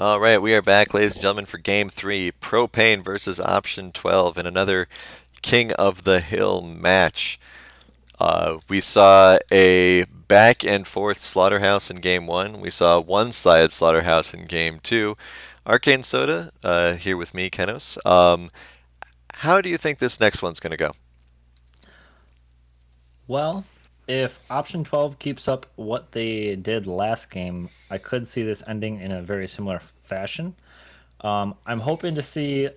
All right, we are back, ladies and gentlemen, for Game 3, Propane versus Option 12 in another King of the Hill match. We saw a back and forth Slaughterhouse in Game 1. We saw one-sided Slaughterhouse in Game 2. Arcane Soda, here with me, Kenos. How do you think this next one's going to go? Well, if option 12 keeps up what they did last game, I could see this ending in a very similar fashion. I'm hoping to see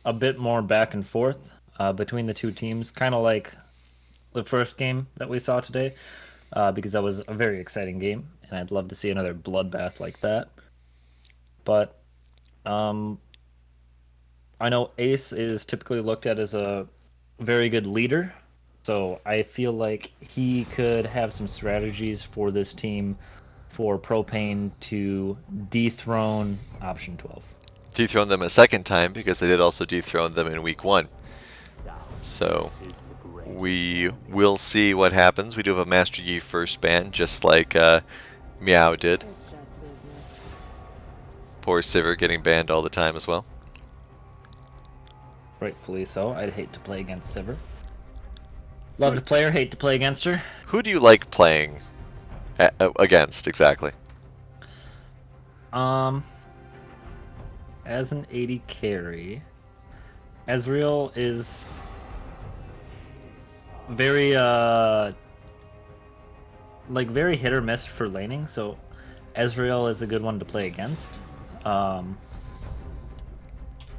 a bit more back and forth between the two teams, kind of like the first game that we saw today, because that was a very exciting game, and I'd love to see another bloodbath like that. But um, I know Ace is typically looked at as a very good leader, so I feel like he could have some strategies for this team for Propane to dethrone option 12. Dethrone them a second time because they did also dethrone them in Week 1. So we will see what happens. We do have a Master Yi first ban, just like Meow did. Poor Sivir getting banned all the time as well. Rightfully so. I'd hate to play against Sivir. Love to play her, hate to play against her. Who do you like playing against exactly? Um, as an 80 carry, Ezreal is very very hit or miss for laning, so Ezreal is a good one to play against. Um,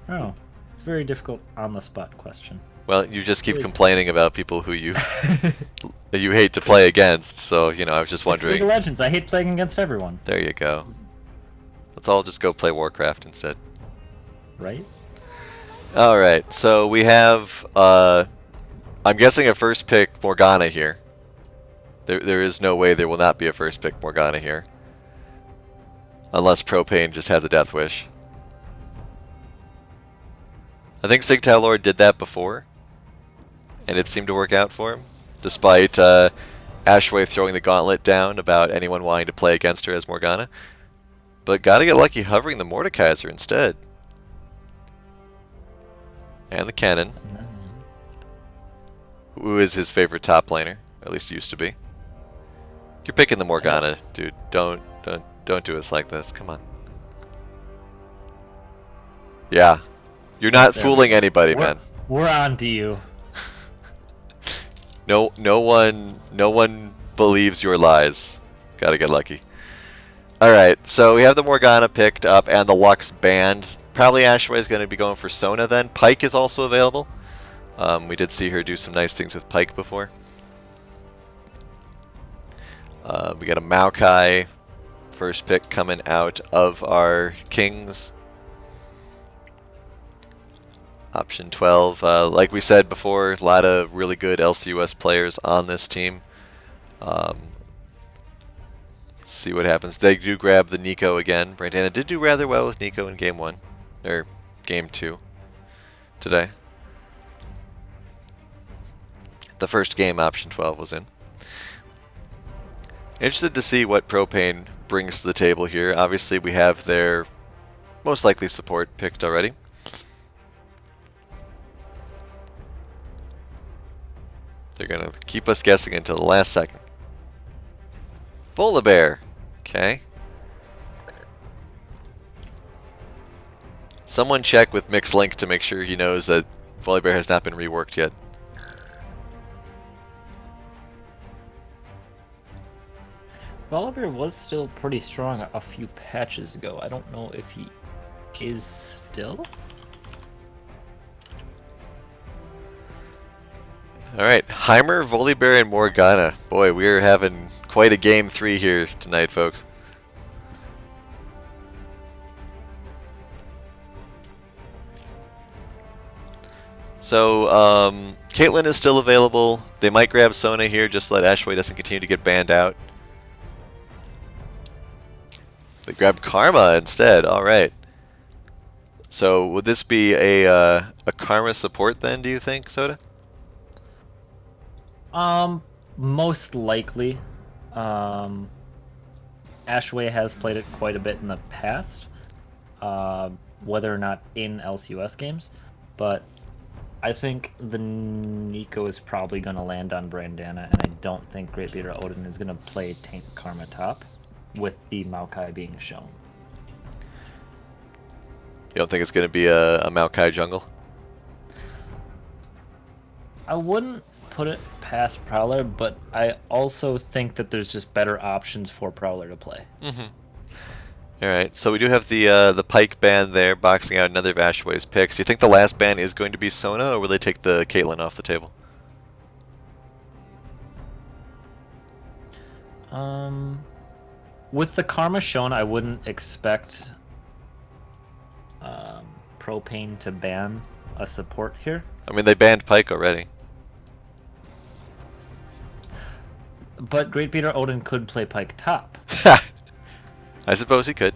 I don't know. It's a very difficult on the spot question. Well, you just keep Always. complaining about people who you that you hate to play against. So I was just It's League of wondering. Legends. I hate playing against everyone. There you go. Let's all just go play Warcraft instead. Right? All right. So we have. I'm guessing a first pick Morgana here. There is no way there will not be a first pick Morgana here, unless Propane just has a death wish. I think Sigtal Lord did that before, and it seemed to work out for him, despite Ashway throwing the gauntlet down about anyone wanting to play against her as Morgana. But gotta get lucky hovering the Mordekaiser instead. And the Cannon, who is his favorite top laner, or at least used to be. You're picking the Morgana, dude. Don't do us like this. Come on. Yeah. You're not There we fooling go. anybody, We're man. we're on to you. No one believes your lies. Gotta get lucky. Alright, so we have the Morgana picked up and the Lux banned. Probably Ashway is going to be going for Sona then. Pyke is also available. We did see her do some nice things with Pyke before. We got a Maokai first pick coming out of our Kings. Option 12. Like we said before, a lot of really good LCUS players on this team. See what happens. They do grab the Nico again. Brandana did do rather well with Nico in Game 1. Or Game 2 today. The first game Option 12 was in. Interested to see what Propane brings to the table here. Obviously we have their most likely support picked already. They're going to keep us guessing until the last second. Volibear. Okay. Someone check with Mixlink to make sure he knows that Volibear has not been reworked yet. Volibear was still pretty strong a few patches ago. I don't know if he is still. Alright, Heimer, Volibear, and Morgana. Boy, we are having quite a game 3 here tonight, folks. So, Caitlyn is still available. They might grab Sona here, just so that Ashway doesn't continue to get banned out. They grabbed Karma instead, alright. So, would this be a Karma support then, do you think, Soda? Most likely. Um, Ashway has played it quite a bit in the past. whether or not in LCUS games, but I think the Nico is probably going to land on Brandana, and I don't think Great Beater Odin is going to play Taint Karma top with the Maokai being shown. You don't think it's going to be a Maokai jungle? I wouldn't put it past Prowler, but I also think that there's just better options for Prowler to play. All right, so we do have the Pyke ban there, boxing out another of Ashway's picks. Do you think the last ban is going to be Sona, or will they take the Caitlyn off the table? With the Karma shown, I wouldn't expect Propane to ban a support here. I mean, they banned Pyke already. But Great Beater Odin could play Pyke top. I suppose he could.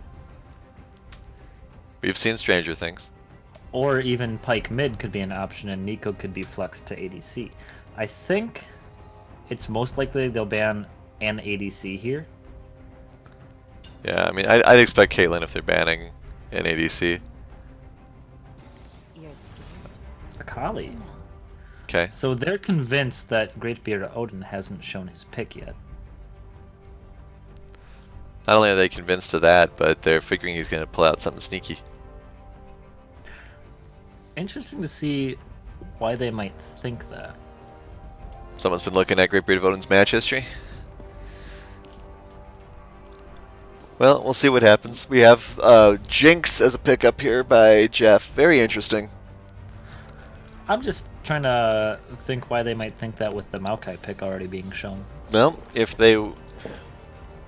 We've seen stranger things. Or even Pyke mid could be an option, and Nico could be flexed to ADC. I think it's most likely they'll ban an ADC here. Yeah, I mean, I'd expect Caitlyn if they're banning an ADC. Akali. Okay. So they're convinced that Great Beater Odin hasn't shown his pick yet. Not only are they convinced of that, but they're figuring he's going to pull out something sneaky. Interesting to see why they might think that. Someone's been looking at Great Beard of Odin's match history. Well, we'll see what happens. We have Jinx as a pickup here by Jeff. Very interesting. I'm just trying to think why they might think that with the Maokai pick already being shown. Well, if they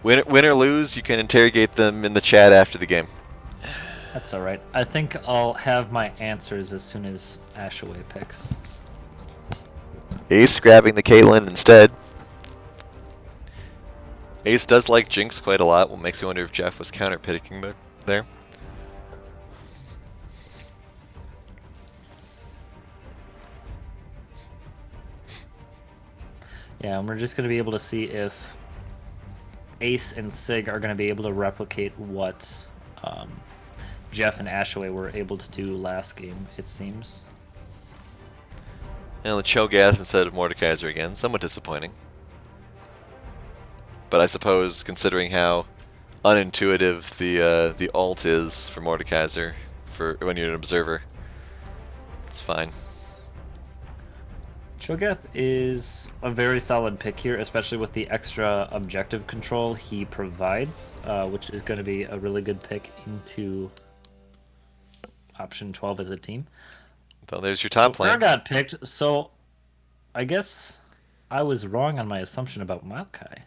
win or lose, you can interrogate them in the chat after the game. That's alright. I think I'll have my answers as soon as Ashaway picks. Ace grabbing the Caitlyn instead. Ace does like Jinx quite a lot, what makes me wonder if Jeff was counter-picking there. Yeah, and we're just going to be able to see if Ace and Sig are going to be able to replicate what Jeff and Ashaway were able to do last game, it seems. And the Cho'Gath instead of Mordekaiser again, somewhat disappointing. But I suppose, considering how unintuitive the ult is for Mordekaiser, for when you're an observer, it's fine. Cho'Gath is a very solid pick here, especially with the extra objective control he provides, which is going to be a really good pick into option 12 as a team. So there's your top lane. Got picked, so I guess I was wrong on my assumption about Maokai.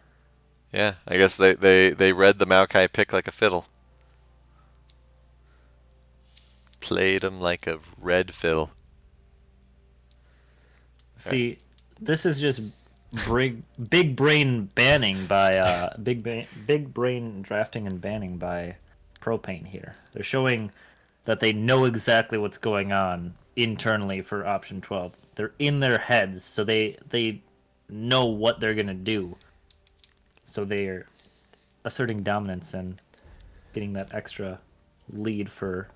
Yeah, I guess they read the Maokai pick like a fiddle. Played him like a red fiddle. See, this is just big brain banning by big brain drafting and banning by Propane here. They're showing that they know exactly what's going on internally for option 12. They're in their heads, so they know what they're gonna do. So they're asserting dominance and getting that extra lead for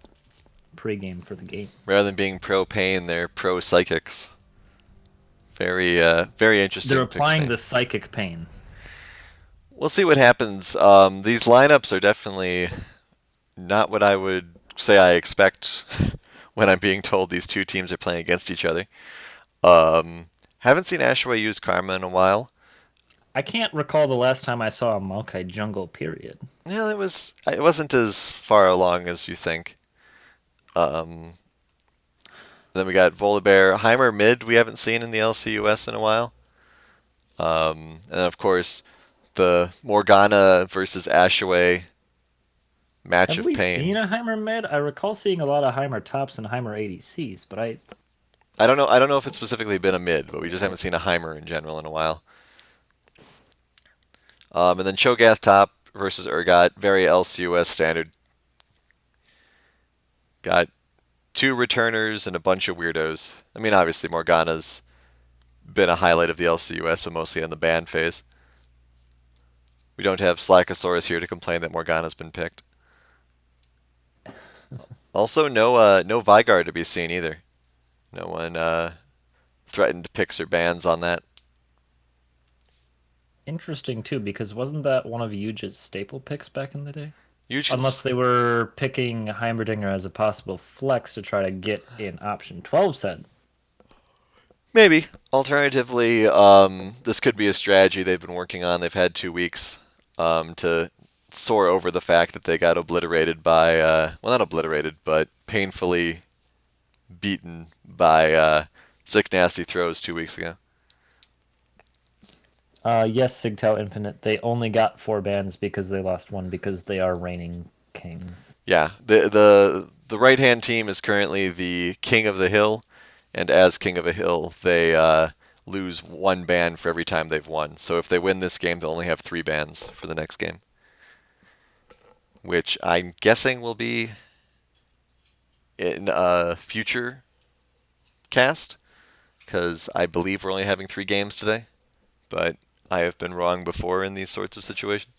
pregame for the game. Rather than being pro-pain, they're pro-psychics. Very interesting. They're applying the psychic pain. We'll see what happens. These lineups are definitely not what I would say I expect when I'm being told these two teams are playing against each other. Haven't seen Ashaway use Karma in a while. I can't recall the last time I saw a Maokai jungle, period. Yeah, it wasn't as far along as you think. Then we got Volibear. Heimer mid we haven't seen in the LCUS in a while. And then of course, the Morgana versus Ashaway match of pain. Have we seen a Heimer mid? I recall seeing a lot of Heimer tops and Heimer ADCs, but I don't know if it's specifically been a mid, but we just haven't seen a Heimer in general in a while. And then Cho'Gath top versus Urgot, very LCUS standard. Got two returners and a bunch of weirdos. I mean, obviously Morgana's been a highlight of the LCUS, but mostly in the ban phase. We don't have Slackosaurus here to complain that Morgana's been picked. Also, no Vygar to be seen either. No one threatened picks or bans on that. Interesting too, because wasn't that one of Huge's staple picks back in the day? Huge Unless cons they were picking Heimerdinger as a possible flex to try to get in option 12 set. Maybe. Alternatively, this could be a strategy they've been working on. They've had 2 weeks to soar over the fact that they got obliterated by, well, not obliterated, but painfully beaten by Sick Nasty Throws 2 weeks ago. Yes, Sigtal Infinite. They only got 4 bans because they lost one because they are reigning kings. Yeah, the right hand team is currently the King of the Hill, and as King of a Hill, they lose 1 ban for every time they've won. So if they win this game, they'll only have 3 bans for the next game, which I'm guessing will be in a future cast, because I believe we're only having 3 games today, but I have been wrong before in these sorts of situations.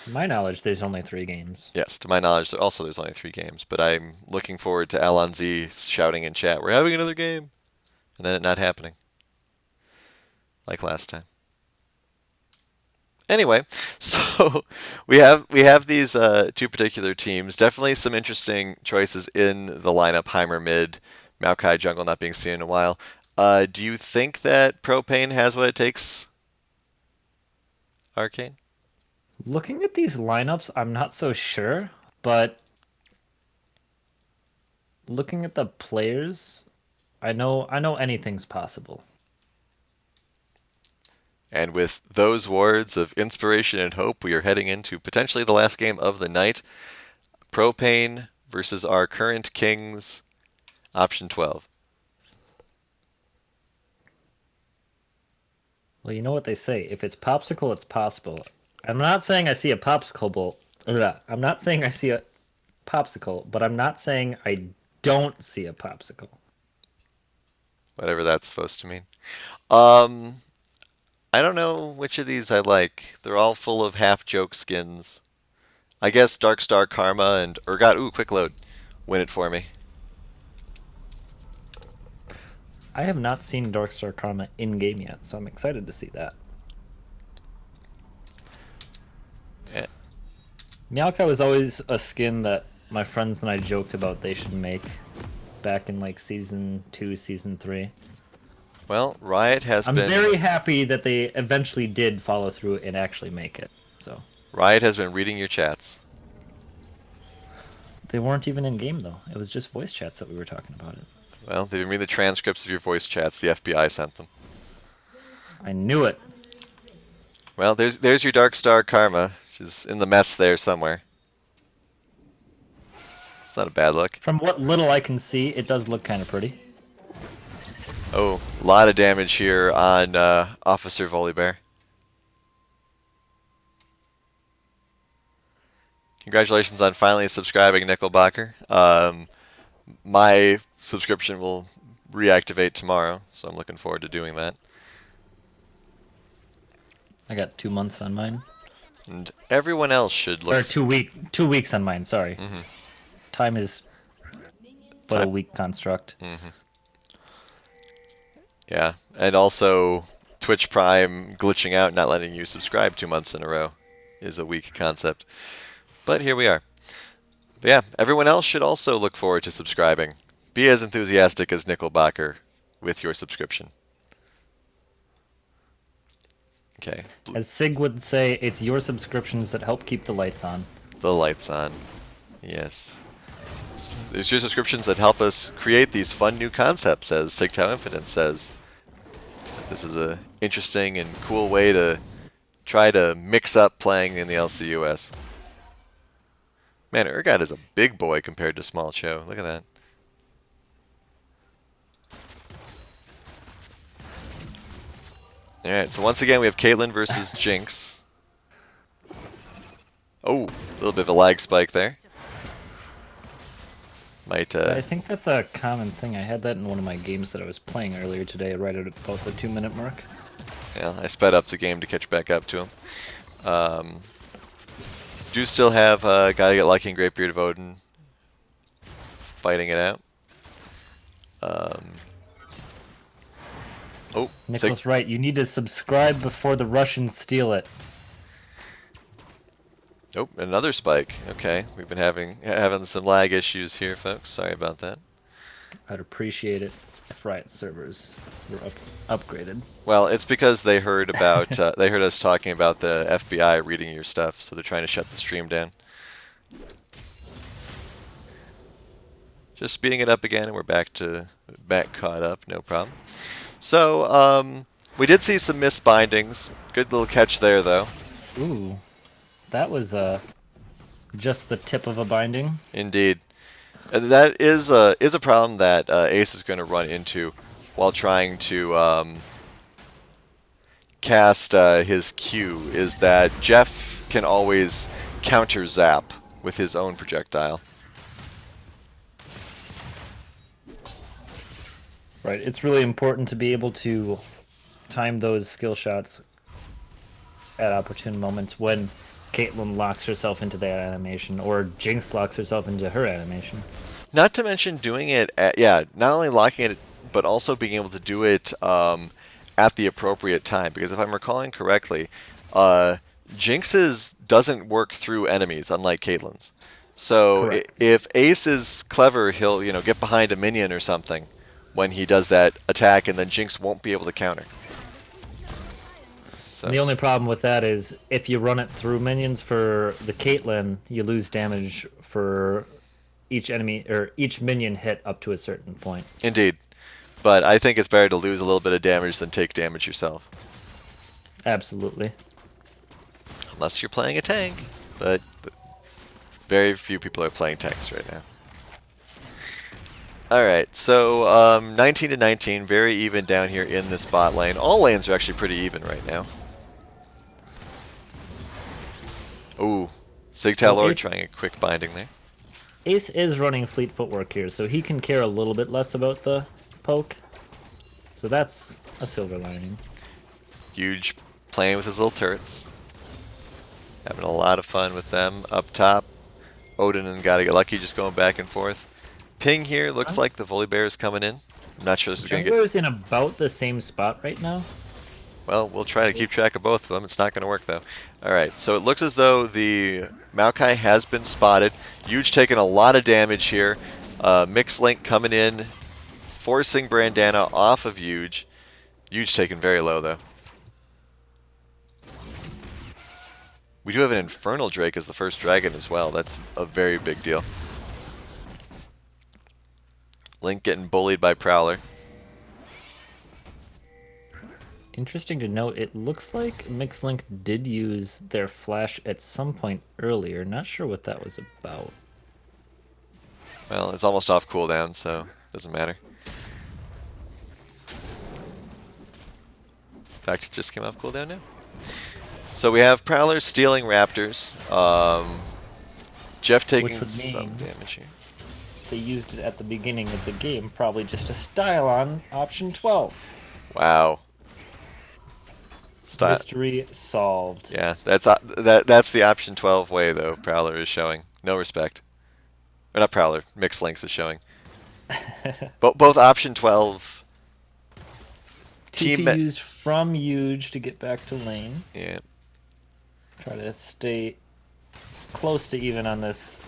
To my knowledge, there's only 3 games. Yes, to my knowledge, there's only 3 games, but I'm looking forward to Alonzi shouting in chat, "We're having another game," and then it not happening, like last time. Anyway, so we have these 2 particular teams. Definitely some interesting choices in the lineup. Heimer mid, Maokai jungle not being seen in a while. Do you think that Propane has what it takes, Arcane? Looking at these lineups, I'm not so sure, but looking at the players, I know anything's possible. And with those words of inspiration and hope, we are heading into potentially the last game of the night. Propane versus our current kings, option 12. Well, you know what they say. If it's popsicle, it's possible. I'm not saying I see a popsicle bowl. I'm not saying I see a popsicle, but I'm not saying I don't see a popsicle. Whatever that's supposed to mean. I don't know which of these I like. They're all full of half-joke skins. I guess Darkstar Karma and Urgot. Ooh, quick load. Win it for me. I have not seen Darkstar Karma in game yet, so I'm excited to see that. Yeah. Meowkai was always a skin that my friends and I joked about they should make back in like season 2, season 3. Well, Riot has I'm been very happy that they eventually did follow through and actually make it. So Riot has been reading your chats. they weren't even in game though. It was just voice chats that we were talking about it. Well, they've been reading the transcripts of your voice chats. The FBI sent them. I knew it. Well, there's your Darkstar Karma. She's in the mess there somewhere. It's not a bad look. From what little I can see, it does look kind of pretty. Oh, a lot of damage here on Officer Volibear. Congratulations on finally subscribing, Nickelbacher. My subscription will reactivate tomorrow, so I'm looking forward to doing that. I got 2 months on mine. And everyone else should look. Or 2 weeks on mine, sorry. Time is but a weak construct. Yeah, and also Twitch Prime glitching out, not letting you subscribe 2 months in a row is a weak concept. But here we are. But yeah, everyone else should also look forward to subscribing. Be as enthusiastic as Nickelbacher with your subscription. Okay. As Sig would say, it's your subscriptions that help keep the lights on. The lights on. Yes. There's your subscriptions that help us create these fun new concepts, as Sigtao Infinite says. This is a interesting and cool way to try to mix up playing in the LCUS. Man, Urgot is a big boy compared to Small Cho. Look at that. Alright, so once again we have Caitlyn versus Jinx. Oh, a little bit of a lag spike there. Might, I think that's a common thing. I had that in one of my games that I was playing earlier today, right at about the 2-minute mark. Yeah, I sped up the game to catch back up to him. Do still have Gotta Get Lucky and Great Beard of Odin. fighting it out. Um, oh, Nicholas Wright, you need to subscribe before the Russians steal it. oh, another spike. Okay, we've been having some lag issues here, folks. Sorry about that. I'd appreciate it if Riot servers were upgraded. Well, it's because they heard about they heard us talking about the FBI reading your stuff, so they're trying to shut the stream down. Just speeding it up again, and we're back caught up. No problem. So we did see some missed bindings. Good little catch there, though. Ooh, that was just the tip of a binding. Indeed. And that is a problem that Ace is going to run into while trying to cast his Q, is that Jeff can always counter zap with his own projectile. Right, it's really important to be able to time those skill shots at opportune moments when Caitlyn locks herself into that animation, or Jinx locks herself into her animation. Not to mention doing it not only locking it, but also being able to do it at the appropriate time. Because if I'm recalling correctly, Jinx's doesn't work through enemies, unlike Caitlyn's. So if Ace is clever, he'll get behind a minion or something when he does that attack, and then Jinx won't be able to counter. So. The only problem with that is if you run it through minions for the Caitlyn, you lose damage for each enemy or each minion hit up to a certain point. Indeed. But I think it's better to lose a little bit of damage than take damage yourself. Absolutely. Unless you're playing a tank. But very few people are playing tanks right now. Alright, so 19 to 19, very even down here in this bot lane. All lanes are actually pretty even right now. Ooh, Sigtal Lord trying a quick binding there. Ace is running fleet footwork here, so he can care a little bit less about the poke. So that's a silver lining. Huge playing with his little turrets. Having a lot of fun with them up top. Odin and Gotta Get Lucky just going back and forth. Ping here looks like the Volibear is coming in. I'm not sure this is going to get... Jungler's in about the same spot right now. Well, we'll try to keep track of both of them. It's not going to work, though. Alright, so it looks as though the Maokai has been spotted. Huge taking a lot of damage here. Mixed Link coming in, forcing Brandana off of Huge. Huge taken very low, though. We do have an Infernal Drake as the first dragon as well. That's a very big deal. Link getting bullied by Prowler. Interesting to note, it looks like Mixlink did use their flash at some point earlier. Not sure what that was about. Well, it's almost off cooldown, so it doesn't matter. In fact, it just came off cooldown now. So we have Prowler stealing Raptors. Jeff taking some damage here. They used it at the beginning of the game, probably just to style on option 12. Wow. Mystery solved. Yeah, that's the option 12 way, though. Prowler is showing no respect. Or not Prowler, Mixed Links is showing. Both option 12 TP used from Huge to get back to lane. Yeah. Try to stay close to even on this.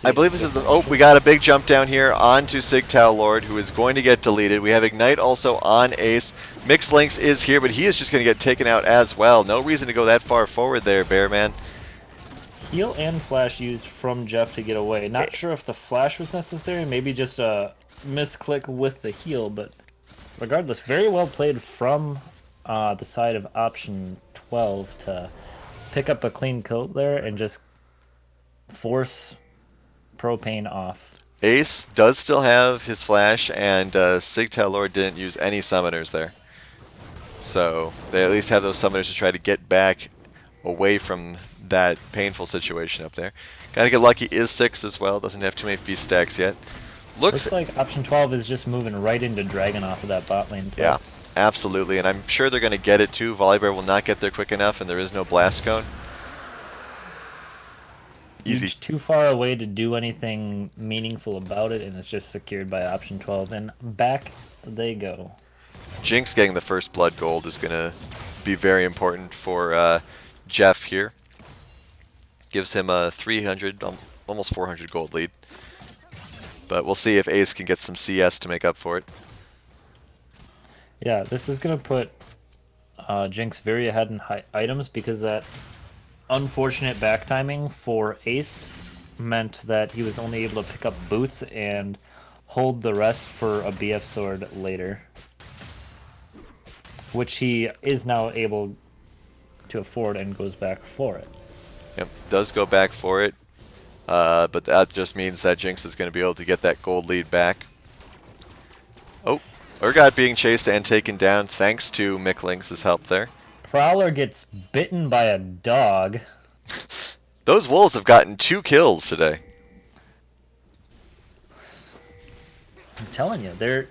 I believe this is the... Oh, we got a big jump down here onto Sigtal Lord, who is going to get deleted. We have Ignite also on Ace. Mixed Links is here, but he is just going to get taken out as well. No reason to go that far forward there, Bearman. Heal and flash used from Jeff to get away. Not sure if the flash was necessary, maybe just a misclick with the heal, but regardless, very well played from the side of option 12 to pick up a clean kill there and just force Propane off. Ace does still have his flash, and Sigtal Lord didn't use any summoners there. So they at least have those summoners to try to get back away from that painful situation up there. Gotta Get Lucky is 6 as well, doesn't have too many feast stacks yet. Looks like option 12 is just moving right into Dragon off of that bot lane play. Yeah, absolutely, and I'm sure they're going to get it too. Volibear will not get there quick enough, and there is no Blast Cone. Easy. Huge too far away to do anything meaningful about it, and it's just secured by option 12, and back they go. Jinx getting the first blood gold is going to be very important for Jeff here. Gives him a 300, almost 400 gold lead. But we'll see if Ace can get some CS to make up for it. Yeah, this is going to put Jinx very ahead in items, because that unfortunate back timing for Ace meant that he was only able to pick up boots and hold the rest for a BF sword later, which he is now able to afford and goes back for it. Yep, does go back for it, but that just means that Jinx is going to be able to get that gold lead back. Oh, Urgot being chased and taken down thanks to Mikling's help there. Prowler gets bitten by a dog. Those wolves have gotten 2 kills today. I'm telling you, they're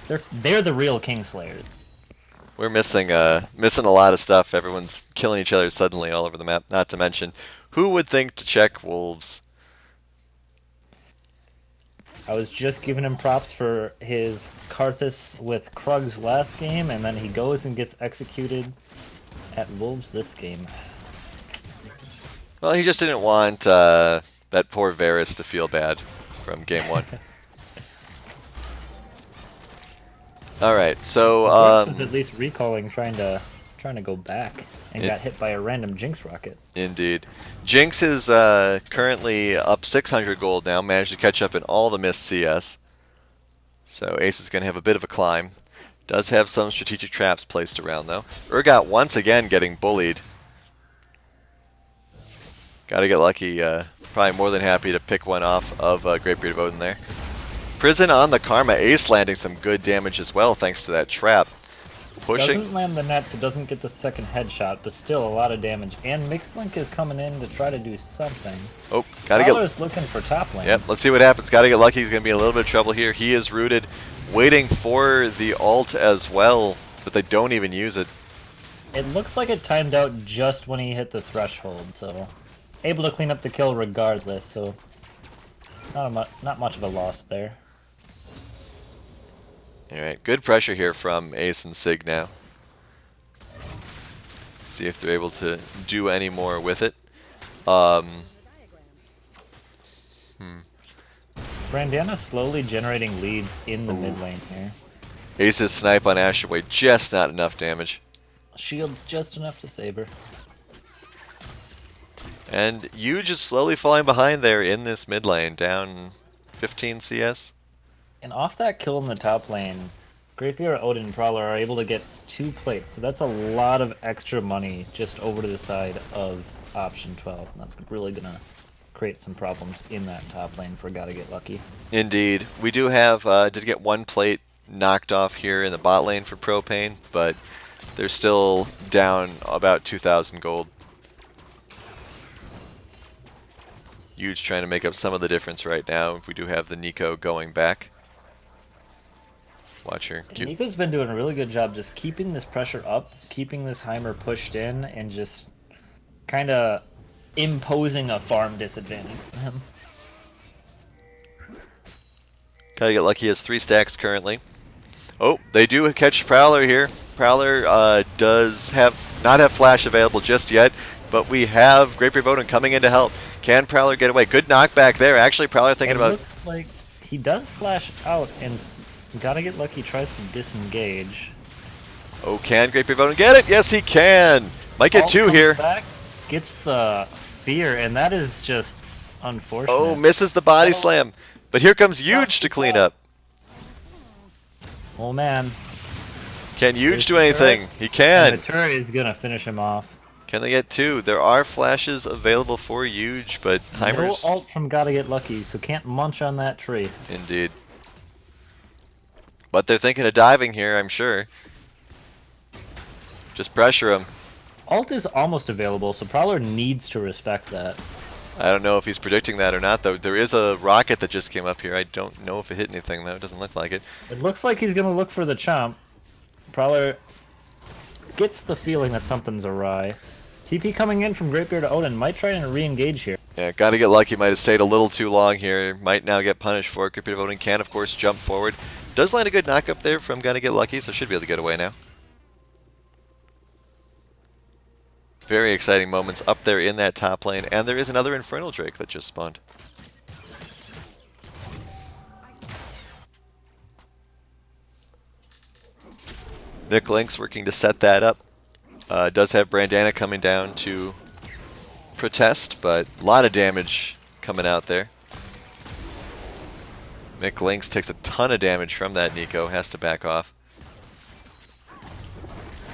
the real Kingslayers. We're missing a lot of stuff. Everyone's killing each other suddenly all over the map. Not to mention, who would think to check wolves? I was just giving him props for his Karthus with Krugs last game, and then he goes and gets executed at wolves this game. Well, he just didn't want that poor Varus to feel bad from game 1. All right, so Varus was at least recalling, trying to go back, and got hit by a random Jinx rocket. Indeed. Jinx is currently up 600 gold now, managed to catch up in all the missed CS. So Ace is going to have a bit of a climb. Does have some strategic traps placed around, though. Urgot once again getting bullied. Gotta get lucky. Probably more than happy to pick one off of Greatbeard of Odin there. Prison on the Karma. Ace landing some good damage as well, thanks to that trap. Pushing. Doesn't land the net, so doesn't get the second headshot, but still a lot of damage. And Mixlink is coming in to try to do something. Oh, gotta get. Looking for top lane. Yep, let's see what happens. Gotta get lucky. He's gonna be in a little bit of trouble here. He is rooted, waiting for the ult as well, but they don't even use it. It looks like it timed out just when he hit the threshold, so able to clean up the kill regardless. So not much of a loss there. Alright, good pressure here from Ace and Sig now. See if they're able to do any more with it. Brandana's slowly generating leads in the mid lane here. Ace's snipe on Asherway, just not enough damage. Shield's just enough to save her. And you just slowly falling behind there in this mid lane, down 15 CS. And off that kill in the top lane, Greatbeard, Odin, and Prowler are able to get 2 plates. So that's a lot of extra money just over to the side of option 12. And that's really going to create some problems in that top lane for Gotta Get Lucky. Indeed. We do have, did get 1 plate knocked off here in the bot lane for Propane, but they're still down about 2,000 gold. Huge trying to make up some of the difference right now. We do have the Neeko going back. Watch her. Neeko's been doing a really good job just keeping this pressure up, keeping this Heimer pushed in, and just kind of imposing a farm disadvantage on him. Gotta Get Lucky has 3 stacks currently. Oh, they do catch Prowler here. Prowler does not have flash available just yet, but we have Greatbeard of Odin coming in to help. Can Prowler get away? Good knockback there. Actually, Prowler thinking about... Looks like he does flash out, and Gotta Get Lucky tries to disengage. Oh, can Greatbeard of Odin get it? Yes, he can. Might get 2 here. Back, gets the fear, and that is just unfortunate. Oh, misses the body slam. But here comes Huge to clean up. Oh man. Can Huge do anything? He can. And the turret is gonna finish him off. Can they get 2? There are flashes available for Huge, but Heimer's... No ult from Gotta Get Lucky, so can't munch on that tree. Indeed. But they're thinking of diving here, I'm sure. Just pressure him. Ult is almost available, so Prowler needs to respect that. I don't know if he's predicting that or not, though. There is a rocket that just came up here. I don't know if it hit anything, though. It doesn't look like it. It looks like he's going to look for the chomp. Prowler gets the feeling that something's awry. TP coming in from Greatbeard to Odin might try to re-engage here. Yeah, gotta get lucky. Might have stayed a little too long here. Might now get punished for it. Great Beard of Odin can, of course, jump forward. Does land a good knock up there from Gotta Get Lucky, so should be able to get away now. Very exciting moments up there in that top lane, and there is another Infernal Drake that just spawned. Nick Link's working to set that up. Does have Brandana coming down to protest, but a lot of damage coming out there. Mick Lynx takes a ton of damage from that Nico, has to back off.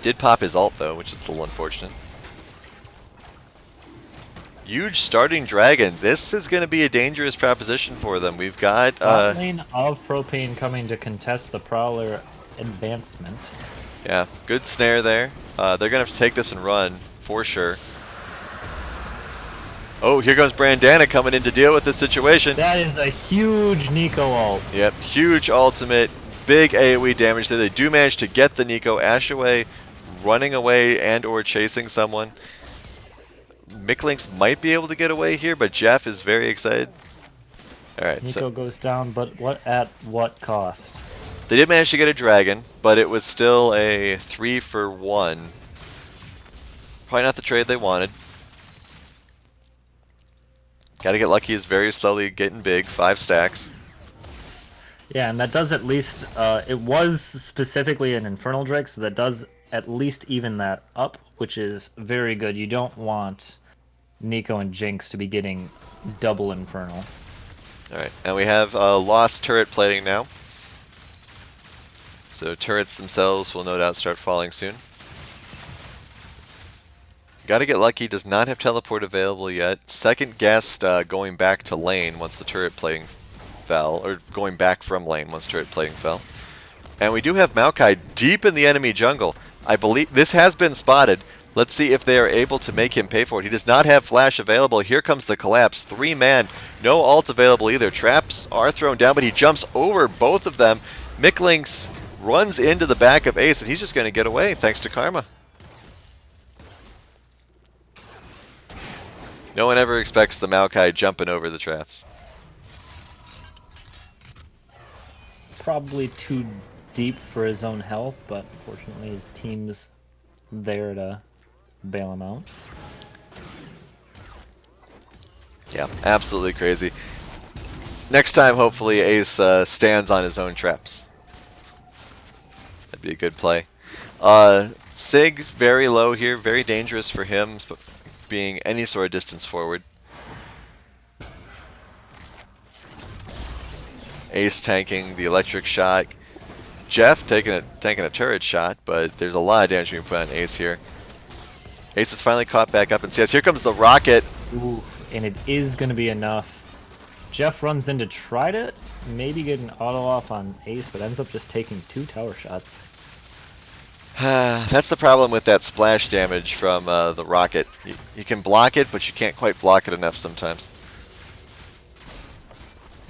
Did pop his ult though, which is a little unfortunate. Huge starting dragon. This is going to be a dangerous proposition for them. We've got Bot lane of Propane coming to contest the Prowler advancement. yeah, good snare there. They're going to have to take this and run for sure. Oh, here comes Brandana coming in to deal with the situation. That is a huge Nico ult. Yep, huge ultimate, big AoE damage there. They do manage to get the Nico. Ashaway running away and or chasing someone. Micklinks might be able to get away here, but Jeff is very excited. Alright, Nico so goes down, but at what cost? they did manage to get a dragon, but it was still a 3-for-1. Probably not the trade they wanted. Gotta Get Lucky is very slowly getting big, 5 stacks. Yeah, and that does at least, it was specifically an Infernal Drake, so that does at least even that up, which is very good. You don't want Nico and Jinx to be getting double Infernal. Alright, and we have lost turret plating now. So turrets themselves will no doubt start falling soon. Gotta Get Lucky does not have teleport available yet. Second guessed going back to lane once the turret plating fell, or going back from lane once turret plating fell. And we do have Maokai deep in the enemy jungle. I believe this has been spotted. Let's see if they are able to make him pay for it. He does not have flash available. Here comes the collapse. 3-man. No ult available either. Traps are thrown down, but he jumps over both of them. Micklinks runs into the back of Ace, and he's just going to get away thanks to Karma. No one ever expects the Maokai jumping over the traps. Probably too deep for his own health, but fortunately his team's there to bail him out. Yeah, absolutely crazy. Next time, hopefully, Ace stands on his own traps. That'd be a good play. Sig, very low here, very dangerous for him, being any sort of distance forward. Ace tanking the electric shot. Jeff taking a turret shot, but there's a lot of damage being put on Ace here. Ace is finally caught back up and CS. Here comes the rocket. Ooh, and it is going to be enough. Jeff runs in to try to maybe get an auto off on Ace, but ends up just taking 2 tower shots. That's the problem with that splash damage from the rocket. You can block it, but you can't quite block it enough sometimes.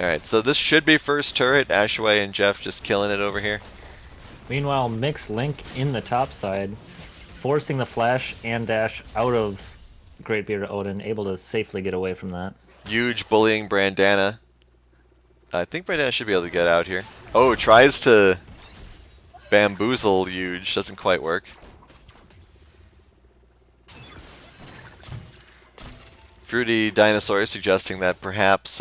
Alright, so this should be first turret. Ashaway and Jeff just killing it over here. Meanwhile, Mix Link in the top side, forcing the flash and dash out of Great Beard Odin, able to safely get away from that. Huge bullying Brandana. I think Brandana should be able to get out here. Oh, tries to bamboozle Huge. Doesn't quite work. Fruity Dinosaur suggesting that perhaps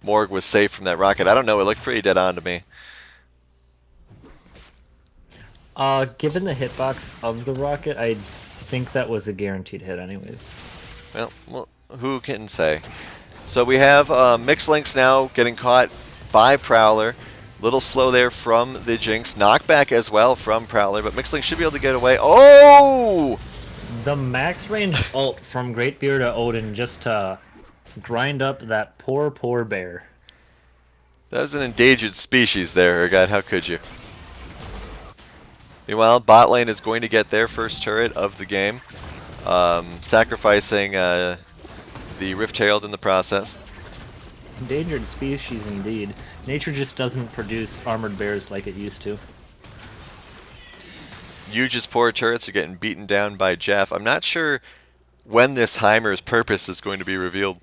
Morg was safe from that rocket. I don't know. It looked pretty dead on to me. Given the hitbox of the rocket, I think that was a guaranteed hit anyways. Well, who can say? So we have Mixlinks now getting caught by Prowler. Little slow there from the Jinx. Knockback as well from Prowler, but Mixlink should be able to get away. Oh! The max range ult from Great Beard Odin just to grind up that poor bear. That was an endangered species there, Urgot. How could you? Meanwhile, bot lane is going to get their first turret of the game, sacrificing the Rift Herald in the process. Endangered species indeed. Nature just doesn't produce armored bears like it used to. Huge's poor turrets are getting beaten down by Jeff. I'm not sure when this Heimer's purpose is going to be revealed.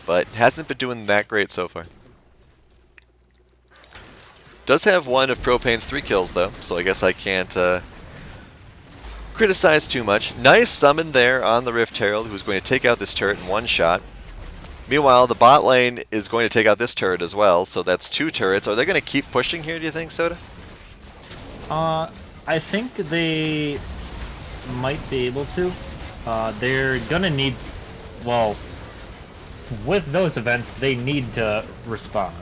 but hasn't been doing that great so far. Does have one of Propane's 3 kills though, so I guess I can't criticize too much. Nice summon there on the Rift Herald, who's going to take out this turret in one shot. Meanwhile, the bot lane is going to take out this turret as well, so that's 2 turrets. Are they going to keep pushing here, do you think, Soda? I think they might be able to. They're gonna need, well, with those events, they need to respond,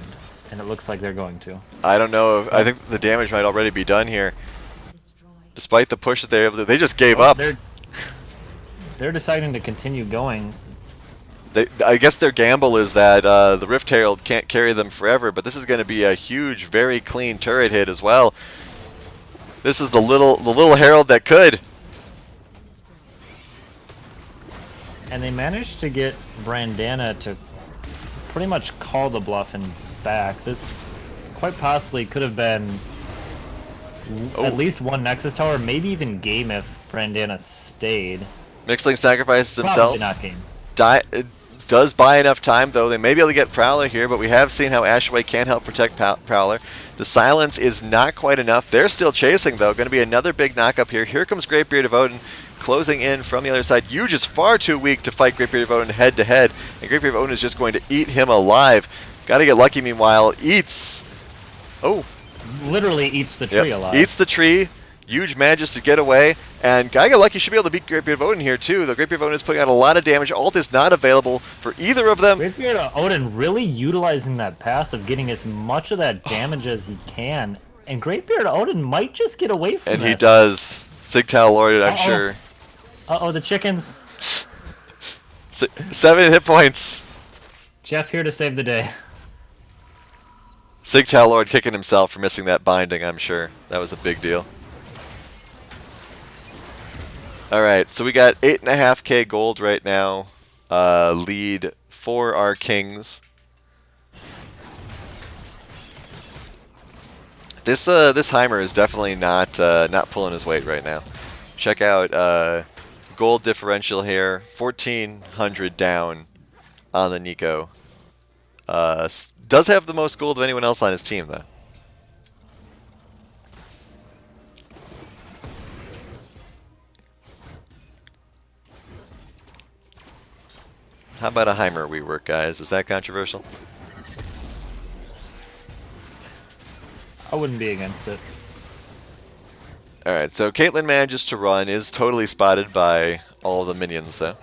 and it looks like they're going to. I don't know. I think the damage might already be done here. Despite the push that they're able to, they just gave up. They're deciding to continue going. I guess their gamble is that the Rift Herald can't carry them forever, but this is going to be a huge, very clean turret hit as well. This is the little Herald that could. And they managed to get Brandana to pretty much call the bluff and back. This quite possibly could have been at least one Nexus Tower, maybe even game if Brandana stayed. Mixling sacrifices himself. Probably not game. Does buy enough time, though. They may be able to get Prowler here, but we have seen how Ashaway can help protect Prowler. The silence is not quite enough. They're still chasing, though. Going to be another big knock-up here. Here comes Greatbeard of Odin closing in from the other side. Huge is far too weak to fight Greatbeard of Odin head-to-head, and Greatbeard of Odin is just going to eat him alive. Got to get lucky, meanwhile. Eats. Oh. Literally eats the tree alive. Eats the tree. Huge manages to get away, and Gaiga Lucky should be able to beat Greatbeard of Odin here too. The Greatbeard of Odin is putting out a lot of damage. Ult is not available for either of them. Greatbeard of Odin really utilizing that passive, getting as much of that damage as he can, and Greatbeard of Odin might just get away from And this. he does. Sigtal Lord, I'm sure. Uh-oh, the chickens. 7 hit points. Jeff here to save the day. Sigtal Lord kicking himself for missing that binding, I'm sure. That was a big deal. Alright, so we got 8.5k gold right now. Lead for our kings. This Heimer is definitely not pulling his weight right now. Check out gold differential here, 1,400 down on the Nico. Does have the most gold of anyone else on his team though. How about a Heimer rework, guys? Is that controversial? I wouldn't be against it. Alright, so Caitlyn manages to run, is totally spotted by all the minions though.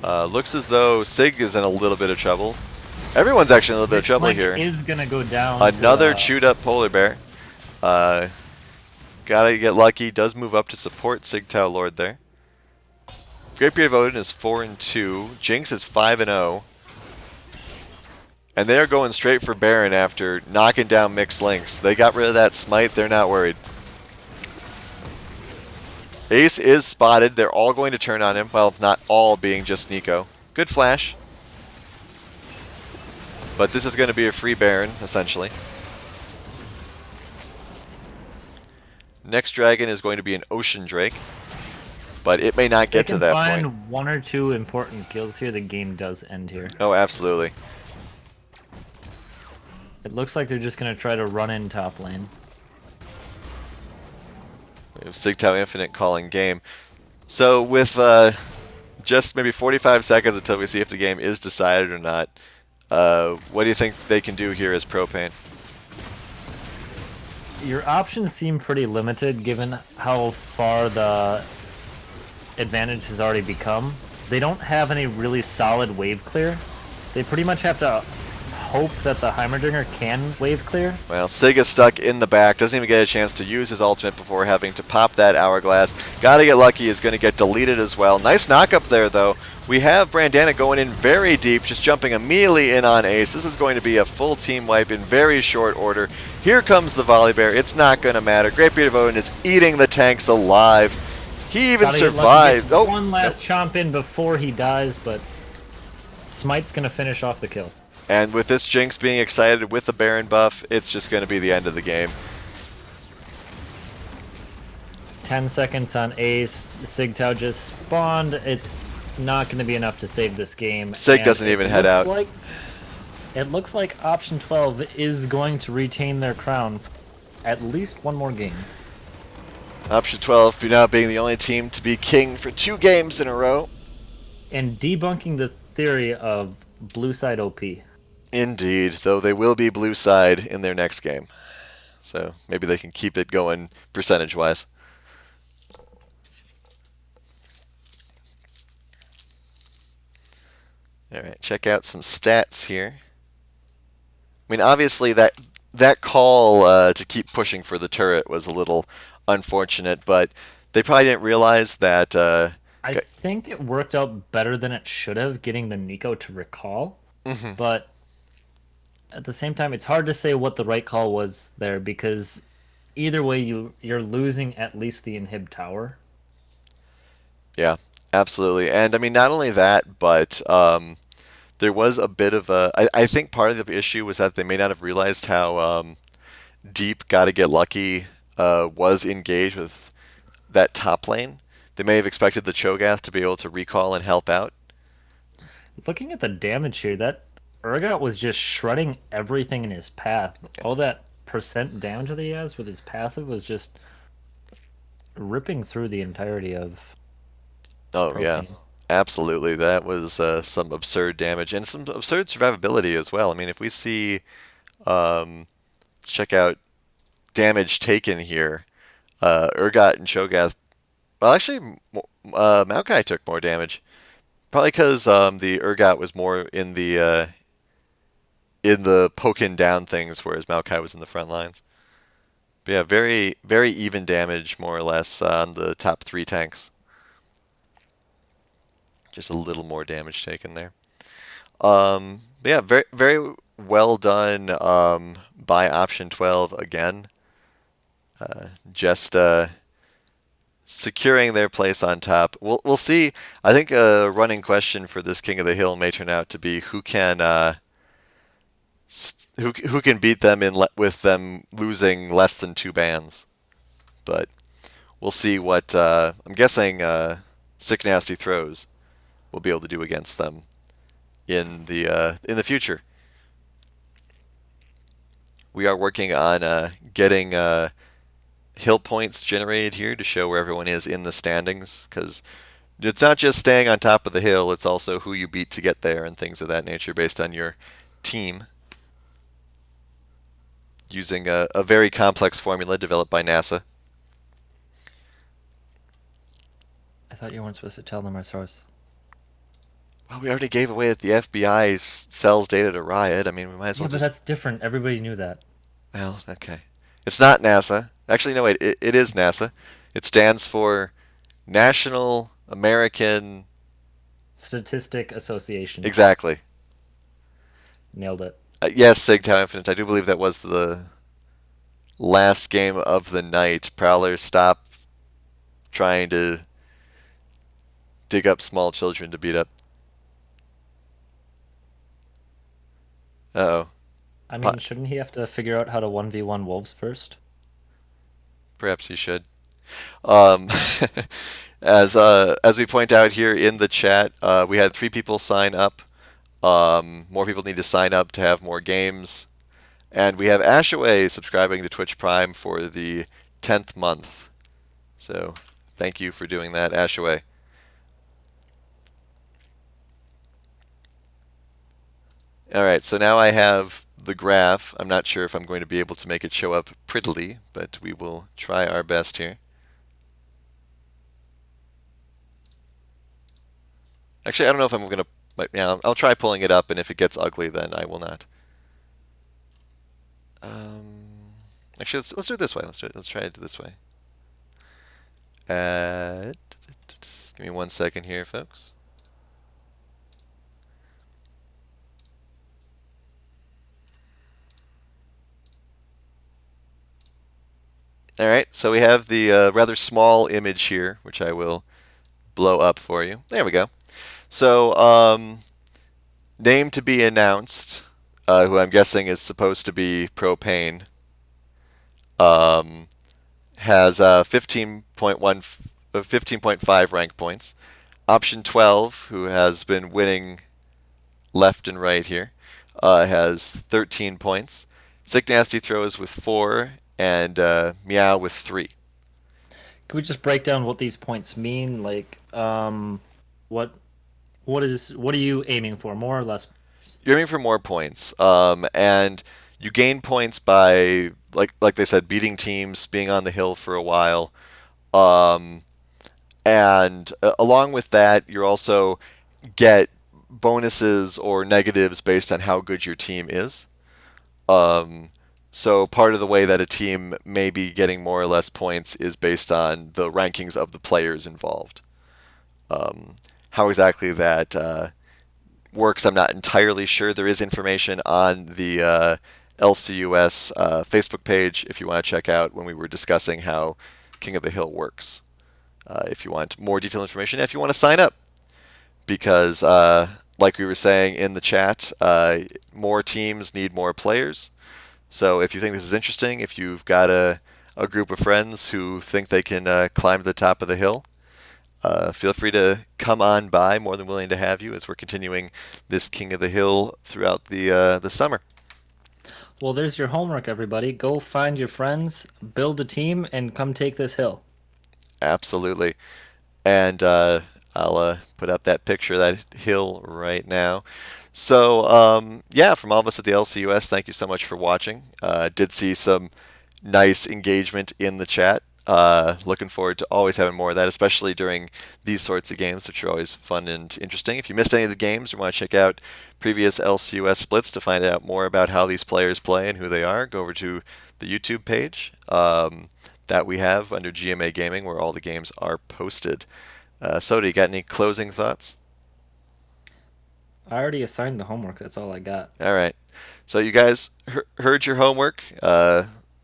Looks as though Sig is in a little bit of trouble. Everyone's actually in a little bit of trouble here. Is gonna go down. Another chewed up polar bear. Gotta get lucky. Does move up to support Sigtal Lord there. Greatbeard of Odin is 4-2. Jinx is 5-0. And they're going straight for Baron after knocking down Mixed Links. They got rid of that smite. They're not worried. Ace is spotted. They're all going to turn on him. Well, not all, being just Nico. Good flash. But this is going to be a free Baron, essentially. Next dragon is going to be an Ocean Drake. But it may not get to that point. If they can find 1 or 2 important kills here, the game does end here. Oh, absolutely. It looks like they're just going to try to run in top lane. We have Sigtal Infinite calling game. So with just maybe 45 seconds until we see if the game is decided or not, what do you think they can do here as Propane? Your options seem pretty limited given how far the advantage has already become. They don't have any really solid wave clear. They pretty much have to hope that the Heimerdinger can wave clear. Well, Sig is stuck in the back, doesn't even get a chance to use his ultimate before having to pop that hourglass. Gotta get lucky, is going to get deleted as well. Nice knock up there though. We have Brandana going in very deep, just jumping immediately in on Ace. This is going to be a full team wipe in very short order. Here comes the Volley Bear. It's not going to matter. Greatbeard of Odin is eating the tanks alive. He even survived. Oh, one last chomp in before he dies, but Smite's going to finish off the kill. And with this Jinx being excited with the Baron buff, it's just going to be the end of the game. 10 seconds on Ace. Sigtal just spawned. It's not going to be enough to save this game. Sig And doesn't even head out. It looks like Option 12 is going to retain their crown at least one more game. Option 12 now being the only team to be king for 2 games in a row. And debunking the theory of blue side OP. Indeed, though they will be blue side in their next game. So maybe they can keep it going percentage-wise. Alright, check out some stats here. I mean, obviously that call to keep pushing for the turret was a little unfortunate, but they probably didn't realize that... I think it worked out better than it should have, getting the Nico to recall. But at the same time, it's hard to say what the right call was there, because either way, you're losing at least the inhib tower. Yeah, absolutely. And I mean, not only that, but there was a bit of a... I think part of the issue was that they may not have realized how deep Gotta Get Lucky was engaged with that top lane. They may have expected the Cho'Gath to be able to recall and help out. Looking at the damage here, that Urgot was just shredding everything in his path. All that percent damage that he has with his passive was just ripping through the entirety of Oh, yeah. Propane. Absolutely. That was some absurd damage and some absurd survivability as well. I mean, if we see... let's check out damage taken here. Urgot and Cho'Gath... Well, actually, Maokai took more damage. Probably because the Urgot was more in the poking down things, whereas Maokai was in the front lines. But yeah, very, very even damage, more or less, on the top 3 tanks. Just a little more damage taken there. But yeah, very, very well done by Option 12 again. Just securing their place on top. We'll see. I think a running question for this King of the Hill may turn out to be who can who can beat them with them losing less than 2 bans. But we'll see what I'm guessing Sick Nasty Throws will be able to do against them in the future. We are working on getting hill points generated here to show where everyone is in the standings, because it's not just staying on top of the hill, it's also who you beat to get there and things of that nature based on your team, using a very complex formula developed by NASA. I thought you weren't supposed to tell them our source. Well, we already gave away that the FBI sells data to Riot. I mean, we might as well Yeah, but just... that's different. Everybody knew that. Well, okay. It's not NASA. Actually, no, wait. It is NASA. It stands for National American... Statistic Association. Exactly. Nailed it. Yes, Sigtown Infinite. I do believe that was the last game of the night. Prowlers, stop trying to dig up small children to beat up. Uh-oh. I mean, shouldn't he have to figure out how to 1v1 wolves first? Perhaps he should. Um, as we point out here in the chat, we had 3 people sign up. More people need to sign up to have more games. And we have Ashaway subscribing to Twitch Prime for the 10th month. So thank you for doing that, Ashaway. Alright, so now I have the graph. I'm not sure if I'm going to be able to make it show up prettily, but we will try our best here. Actually, I don't know if I'm going to... Yeah, I'll try pulling it up, and if it gets ugly, then I will not. Actually, let's do it this way. Let's try it this way. Give me 1 second here, folks. Alright, so we have the rather small image here, which I will blow up for you. There we go. So, name to be announced, who I'm guessing is supposed to be Propane, has 15.5 rank points. Option 12, who has been winning left and right here, has 13 points. Sick Nasty throws with 4, and Meow with 3. Can we just break down what these points mean? Like, what what are you aiming for, more or less? You're aiming for more points, and you gain points by, like they said, beating teams, being on the hill for a while, um, and along with that, you also get bonuses or negatives based on how good your team is. Um, so part of the way that a team may be getting more or less points is based on the rankings of the players involved. How exactly that works, I'm not entirely sure. There is information on the LCUS Facebook page if you want to check out when we were discussing how King of the Hill works. If you want more detailed information, if you want to sign up, because like we were saying in the chat, more teams need more players. So if you think this is interesting, if you've got a group of friends who think they can climb to the top of the hill, feel free to come on by. More than willing to have you as we're continuing this King of the Hill throughout the summer. Well, there's your homework, everybody. Go find your friends, build a team, and come take this hill. Absolutely. And I'll put up that picture of that hill right now. So, yeah, from all of us at the LCUS, thank you so much for watching. Did see some nice engagement in the chat. Looking forward to always having more of that, especially during these sorts of games, which are always fun and interesting. If you missed any of the games or want to check out previous LCUS splits to find out more about how these players play and who they are, go over to the YouTube page that we have under GMA Gaming, where all the games are posted. Soda, you got any closing thoughts? I already assigned the homework. That's all I got. All right. So you guys heard your homework.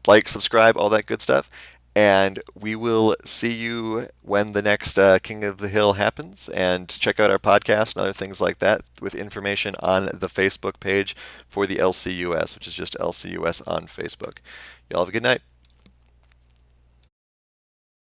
Like, subscribe, all that good stuff. And we will see you when the next King of the Hill happens. And check out our podcast and other things like that with information on the Facebook page for the LCUS, which is just LCUS on Facebook. Y'all have a good night.